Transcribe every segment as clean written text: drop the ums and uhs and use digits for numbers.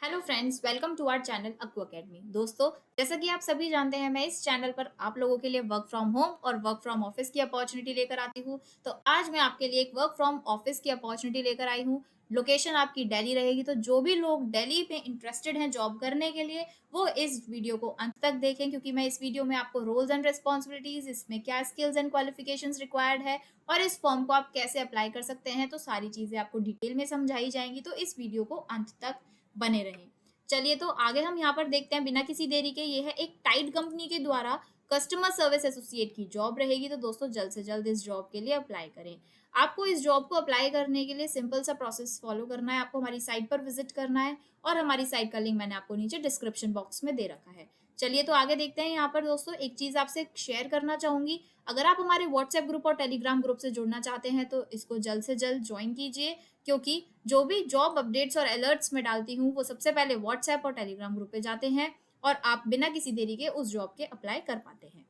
Hello friends, welcome to our channel Akku Academy. दोस्तों, जैसा कि आप सभी जानते हैं, मैं इस चैनल पर आप लोगों के लिए वर्क फ्रॉम होम और वर्क फ्रॉम ऑफिस की अपॉर्चुनिटी लेकर आती हूँ। तो आज मैं आपके लिए एक वर्क फ्रॉम ऑफिस की अपॉर्चुनिटी लेकर आई हूँ। लोकेशन आपकी दिल्ली रहेगी, तो जो भी लोग दिल्ली में इंटरेस्टेड हैं जॉब करने के लिए, वो इस वीडियो को अंत तक देखें, क्योंकि मैं इस वीडियो में आपको रोल्स एंड रिस्पॉन्सिबिलिटीज, इसमें क्या स्किल्स एंड क्वालिफिकेशंस रिक्वायर्ड है और इस फॉर्म को आप कैसे अप्लाई कर सकते हैं, तो सारी चीज़ें आपको डिटेल में समझाई जाएंगी। तो इस वीडियो को अंत तक बने रहें। चलिए, तो आगे हम यहाँ पर देखते हैं बिना किसी देरी के। ये है एक टाइड कंपनी के द्वारा कस्टमर सर्विस एसोसिएट की जॉब रहेगी। तो दोस्तों, जल्द से जल्द इस जॉब के लिए अप्लाई करें। आपको इस जॉब को अप्लाई करने के लिए सिंपल सा प्रोसेस फॉलो करना है। आपको हमारी साइट पर विजिट करना है और हमारी साइट का लिंक मैंने आपको नीचे डिस्क्रिप्शन बॉक्स में दे रखा है। चलिए, तो आगे देखते हैं। यहाँ पर दोस्तों एक चीज़ आपसे शेयर करना चाहूँगी। अगर आप हमारे व्हाट्सएप ग्रुप और टेलीग्राम ग्रुप से जुड़ना चाहते हैं, तो इसको जल्द से जल्द ज्वाइन कीजिए, क्योंकि जो भी जॉब अपडेट्स और अलर्ट्स मैं डालती हूँ, वो सबसे पहले व्हाट्सएप और टेलीग्राम ग्रुप पे जाते हैं और आप बिना किसी देरी के उस जॉब के अप्लाई कर पाते हैं।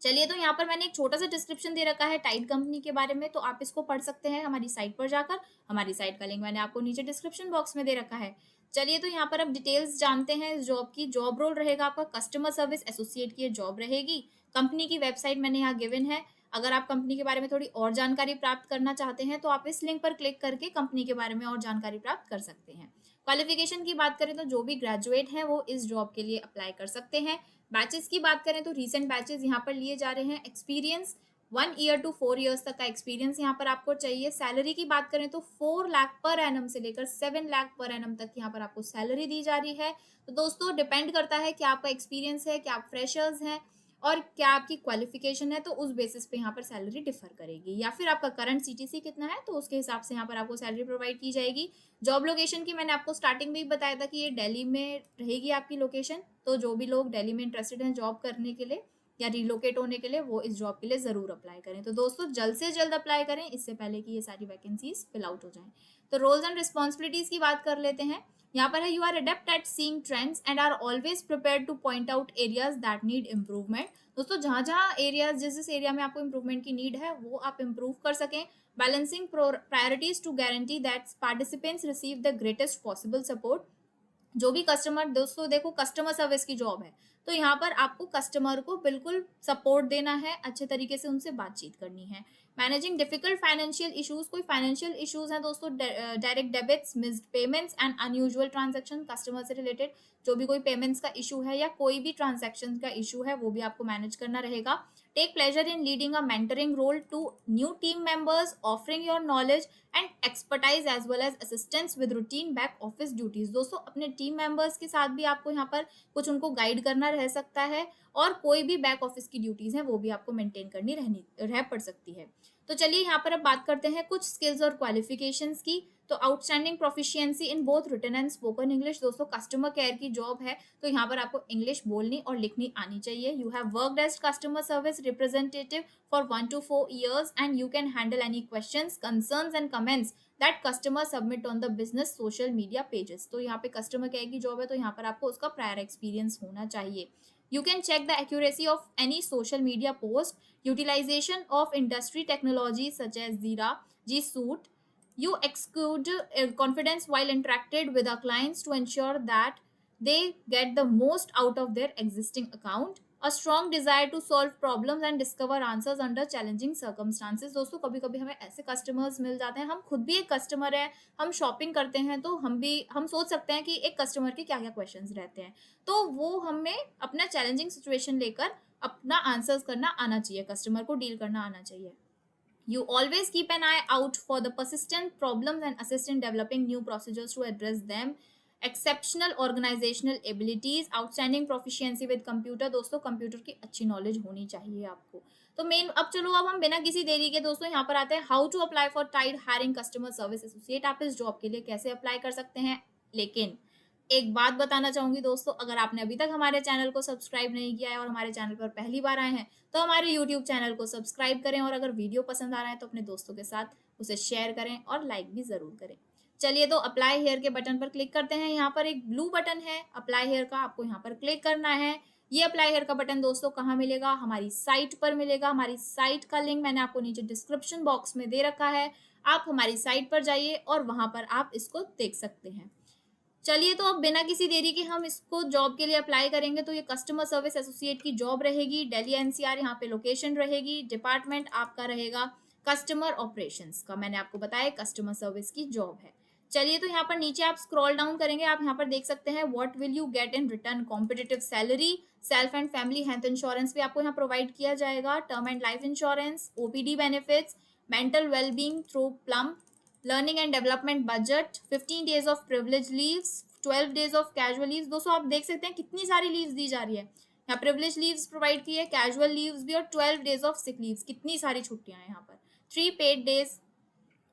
चलिए, तो यहाँ पर मैंने एक छोटा सा डिस्क्रिप्शन दे रखा है टाइड कंपनी के बारे में, तो आप इसको पढ़ सकते हैं हमारी साइट पर जाकर। हमारी साइट का लिंक मैंने आपको नीचे डिस्क्रिप्शन बॉक्स में दे रखा है। चलिए, तो यहाँ पर अब डिटेल्स जानते हैं इस जॉब की। जॉब रोल रहेगा आपका कस्टमर सर्विस एसोसिएट की ये जॉब रहेगी। कंपनी की वेबसाइट मैंने यहाँ गिवन है। अगर आप कंपनी के बारे में थोड़ी और जानकारी प्राप्त करना चाहते हैं, तो आप इस लिंक पर क्लिक करके कंपनी के बारे में और जानकारी प्राप्त कर सकते हैं। क्वालिफिकेशन की बात करें, तो जो भी ग्रेजुएट हैं वो इस जॉब के लिए अप्लाई कर सकते हैं। बैचेस की बात करें, तो रीसेंट बैचेस यहाँ पर लिए जा रहे हैं। एक्सपीरियंस 1 ईयर टू 4 ईयर्स तक का एक्सपीरियंस यहाँ पर आपको चाहिए। सैलरी की बात करें, तो 4 लाख पर एनम से लेकर 7 लाख पर एनम तक यहाँ पर आपको सैलरी दी जा रही है। तो दोस्तों, डिपेंड करता है कि आपका एक्सपीरियंस है, क्या आप फ्रेशर्स हैं और क्या आपकी क्वालिफिकेशन है, तो उस बेसिस पे यहाँ पर सैलरी डिफर करेगी। या फिर आपका करंट सीटीसी कितना है, तो उसके हिसाब से यहाँ पर आपको सैलरी प्रोवाइड की जाएगी। जॉब लोकेशन की मैंने आपको स्टार्टिंग में ही बताया था कि ये दिल्ली में रहेगी आपकी लोकेशन। तो जो भी लोग दिल्ली में इंटरेस्टेड हैं जॉब करने के लिए या रिलोकेट होने के लिए, वो इस जॉब के लिए ज़रूर अप्लाई करें। तो दोस्तों, जल्द से जल्द अप्लाई करें, इससे पहले कि ये सारी वैकेंसीज फिल आउट हो जाएं। तो रोल्स एंड रिस्पॉन्सिबिलिटीज़ की बात कर लेते हैं। यहाँ पर है, you are adept at seeing trends and are always prepare to point out areas that need improvement. दोस्तों, जहाँ जहाँ एरियाज, जिस जिस एरिया में आपको इम्प्रूवमेंट की नीड है, वो आप इम्प्रूव कर सकें। Balancing priorities to guarantee that participants receive the greatest possible support. जो भी कस्टमर, दोस्तों देखो, कस्टमर सर्विस की जॉब है, तो यहाँ पर आपको कस्टमर को बिल्कुल सपोर्ट देना है, अच्छे तरीके से उनसे बातचीत करनी है। मैनेजिंग डिफिकल्ट फाइनेंशियल इश्यूज, कोई फाइनेंशियल इश्यूज हैं दोस्तों, direct debits, missed payments and unusual transaction, customer से रिलेटेड जो भी कोई पेमेंट्स का इशू है या कोई भी ट्रांजैक्शन का इशू है, वो भी आपको मैनेज करना रहेगा। Take pleasure in leading a mentoring role to new team members, offering your knowledge and expertise as well as assistance with routine back office duties. दोस्तों, अपने टीम मेंबर्स के साथ भी आपको यहाँ पर कुछ उनको गाइड करना रह सकता है और कोई भी बैक ऑफिस की ड्यूटीज हैं वो भी आपको मेंटेन करनी रह पड़ सकती है। तो चलिए, यहाँ पर अब बात करते हैं कुछ स्किल्स और क्वालिफिकेशंस की। तो outstanding proficiency in both written and spoken English. दोस्तों, कस्टमर केयर की जॉब है, तो यहाँ पर आपको इंग्लिश बोलनी और लिखनी आनी चाहिए। You have worked as customer service representative for 1 to 4 years and you can handle any questions, concerns and comments that customer submit on the business social media pages। तो यहाँ पे कस्टमर केयर की job है, तो यहाँ पर आपको उसका प्रायर एक्सपीरियंस होना चाहिए। You can check the accuracy of any social media post, utilization of industry technologies such as Zira, G Suite. You exude confidence while interacted with our clients to ensure that they get the most out of their existing account. A strong desire to solve problems and discover answers under challenging circumstances। दोस्तों, कभी कभी हमें ऐसे customers मिल जाते हैं, हम खुद भी एक कस्टमर है, हम शॉपिंग करते हैं, तो हम सोच सकते हैं कि एक कस्टमर के क्या क्या क्वेश्चंस रहते हैं, तो वो हमें अपना चैलेंजिंग सिचुएशन लेकर अपना आंसर्स करना आना चाहिए, कस्टमर को डील करना आना चाहिए। You always keep an eye out for the persistent problems and assist in developing new procedures to address them. Exceptional organizational abilities, outstanding proficiency with computer। दोस्तों, कंप्यूटर की अच्छी नॉलेज होनी चाहिए आपको। तो मेन, अब चलो, अब हम बिना किसी देरी के दोस्तों यहाँ पर आते हैं, how to apply for Tide hiring customer service associate. आप इस जॉब के लिए कैसे अप्लाई कर सकते हैं। लेकिन एक बात बताना चाहूंगी दोस्तों, अगर आपने अभी तक हमारे चैनल को सब्सक्राइब नहीं किया है और हमारे चैनल पर पहली बार आए हैं, तो हमारे यूट्यूब चैनल को सब्सक्राइब करें और अगर वीडियो पसंद आ रहा है तो अपने दोस्तों के साथ उसे शेयर करें और लाइक भी ज़रूर करें। चलिए, तो अप्लाई हेयर के बटन पर क्लिक करते हैं। यहाँ पर एक ब्लू बटन है अप्लाई हेयर का, आपको यहाँ पर क्लिक करना है। ये अप्लाई हेयर का बटन दोस्तों कहाँ मिलेगा, हमारी साइट पर मिलेगा। हमारी साइट का लिंक मैंने आपको नीचे डिस्क्रिप्शन बॉक्स में दे रखा है। आप हमारी साइट पर जाइए और वहाँ पर आप इसको देख सकते हैं। चलिए तो अब बिना किसी देरी के हम इसको जॉब के लिए अप्लाई करेंगे। तो ये कस्टमर सर्विस एसोसिएट की जॉब रहेगी, दिल्ली एनसीआर यहाँ पे लोकेशन रहेगी, डिपार्टमेंट आपका रहेगा कस्टमर ऑपरेशंस का। मैंने आपको बताया कस्टमर सर्विस की जॉब है। चलिए तो यहाँ पर नीचे आप स्क्रॉल डाउन करेंगे, आप यहाँ पर देख सकते हैं what will you get in return, competitive salary, self and family health insurance भी आपको यहाँ प्रोवाइड किया जाएगा, term and life insurance, OPD benefits, mental wellbeing through plum, learning and development budget, 15 days of privilege leaves, 12 days of casual leaves. दोस्तों आप देख सकते हैं कितनी सारी लीव्स दी जा रही है। यहाँ प्रिविलेज लीव्स प्रोवाइड की है, कैजुअल लीव्स भी, और 12 डेज ऑफ सिक लीव्स, कितनी सारी छुट्टियां हैं यहाँ पर। 3 paid days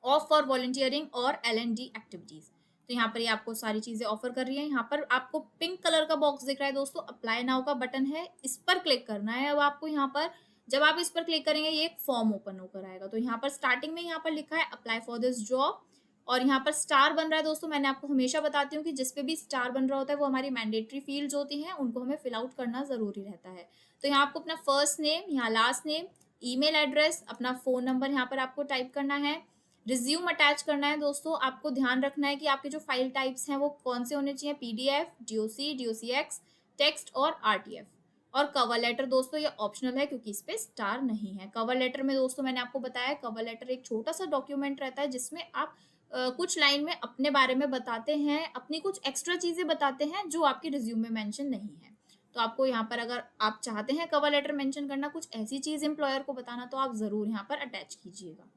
of for volunteering और L&D एक्टिविटीज। तो यहाँ पर ये आपको सारी चीजें ऑफर कर रही है। यहाँ पर आपको पिंक कलर का बॉक्स दिख रहा है दोस्तों, अप्लाई नाउ का बटन है, इस पर क्लिक करना है। अब आपको यहाँ पर जब आप इस पर क्लिक करेंगे ये एक फॉर्म ओपन होकर आएगा। तो यहाँ पर स्टार्टिंग में यहाँ पर लिखा है अप्लाई फॉर दिस जॉब, और यहाँ पर स्टार बन रहा है दोस्तों। मैंने आपको हमेशा बताती हूँ कि जिस पे भी स्टार बन रहा होता है वो हमारी मैंडेटरी फील्ड्स होती हैं, उनको हमें फिल आउट करना जरूरी रहता है। तो यहाँ आपको अपना फर्स्ट नेम, यहाँ लास्ट नेम, ईमेल एड्रेस, अपना फोन नंबर यहाँ पर आपको टाइप करना है, रिज्यूम अटैच करना है। दोस्तों आपको ध्यान रखना है कि आपके जो फाइल टाइप्स हैं वो कौन से होने चाहिए, PDF, DOC, DOCX, टेक्स्ट और RTF। और कवर लेटर दोस्तों ये ऑप्शनल है क्योंकि इस पे स्टार नहीं है। कवर लेटर में दोस्तों मैंने आपको बताया, कवर लेटर एक छोटा सा डॉक्यूमेंट रहता है जिसमें आप कुछ लाइन में अपने बारे में बताते हैं, अपनी कुछ एक्स्ट्रा चीजें बताते हैं जो आपके रिज्यूम में मेंशन नहीं है। तो आपको यहाँ पर अगर आप चाहते हैं कवर लेटर मेंशन करना, कुछ ऐसी चीज एम्प्लॉयर को बताना, तो आप जरूर यहाँ पर अटैच कीजिएगा।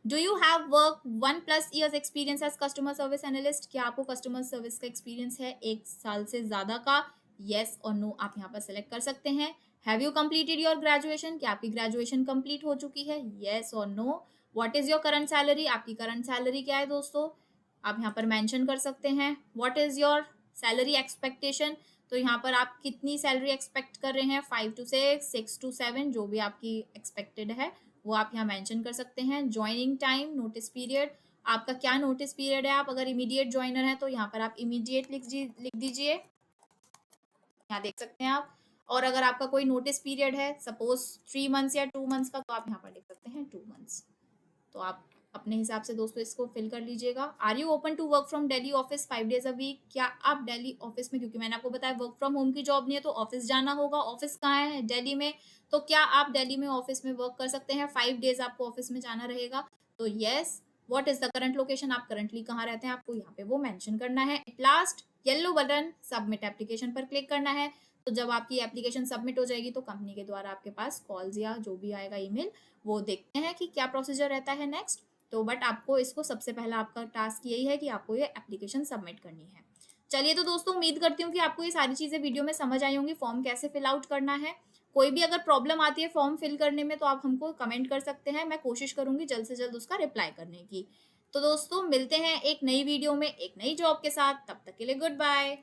Do you have work 1+ years experience as customer service analyst, क्या आपको कस्टमर सर्विस का एक्सपीरियंस है 1 साल से ज्यादा का? येस और नो आप यहाँ पर सेलेक्ट कर सकते हैं। Have you completed your graduation, क्या आपकी ग्रेजुएशन कंप्लीट हो चुकी है? येस और no. What is your current salary, आपकी करंट सैलरी क्या है दोस्तों, आप यहाँ पर मेंशन कर सकते हैं। What is your salary expectation, तो यहाँ पर आप कितनी सैलरी एक्सपेक्ट कर रहे हैं, 5 to 6, 6 to 7, जो भी आपकी एक्सपेक्टेड है वो आप यहाँ मेंशन कर सकते हैं। ज्वाइनिंग टाइम, नोटिस पीरियड, आपका क्या नोटिस पीरियड है, आप अगर इमीडिएट ज्वाइनर है तो यहाँ पर आप इमीडिएट लिख दीजिए, यहाँ देख सकते हैं आप। और अगर आपका कोई नोटिस पीरियड है सपोज 3 मंथ्स या 2 मंथ्स का, तो आप यहाँ पर लिख सकते हैं 2 मंथ्स। तो आप अपने हिसाब से दोस्तों इसको फिल कर लीजिएगा। Are you open to work from Delhi office 5 days a week, क्या आप दिल्ली ऑफिस में, क्योंकि मैंने आपको बताया वर्क फ्रॉम होम की जॉब नहीं है तो ऑफिस जाना होगा, ऑफिस कहाँ है, दिल्ली में, तो क्या आप दिल्ली में ऑफिस में वर्क कर सकते हैं, 5 डेज आपको ऑफिस में जाना रहेगा? तो yes. What is the current location, आप करंटली कहाँ रहते हैं, आपको यहाँ पे वो मेंशन करना है। At last yellow button submit application पर क्लिक करना है। तो जब आपकी एप्लीकेशन सबमिट हो जाएगी तो कंपनी के द्वारा आपके पास कॉल्स या जो भी आएगा ईमेल, वो देखते हैं कि क्या प्रोसीजर रहता है नेक्स्ट। तो बट आपको इसको सबसे पहला आपका टास्क यही है कि आपको ये एप्लीकेशन सबमिट करनी है। चलिए तो दोस्तों उम्मीद करती हूँ कि आपको ये सारी चीज़ें वीडियो में समझ आई होंगी, फॉर्म कैसे फिल आउट करना है। कोई भी अगर प्रॉब्लम आती है फॉर्म फिल करने में तो आप हमको कमेंट कर सकते हैं, मैं कोशिश करूंगी जल्द से जल्द उसका रिप्लाई करने की। तो दोस्तों मिलते हैं एक नई वीडियो में एक नई जॉब के साथ, तब तक के लिए गुड बाय।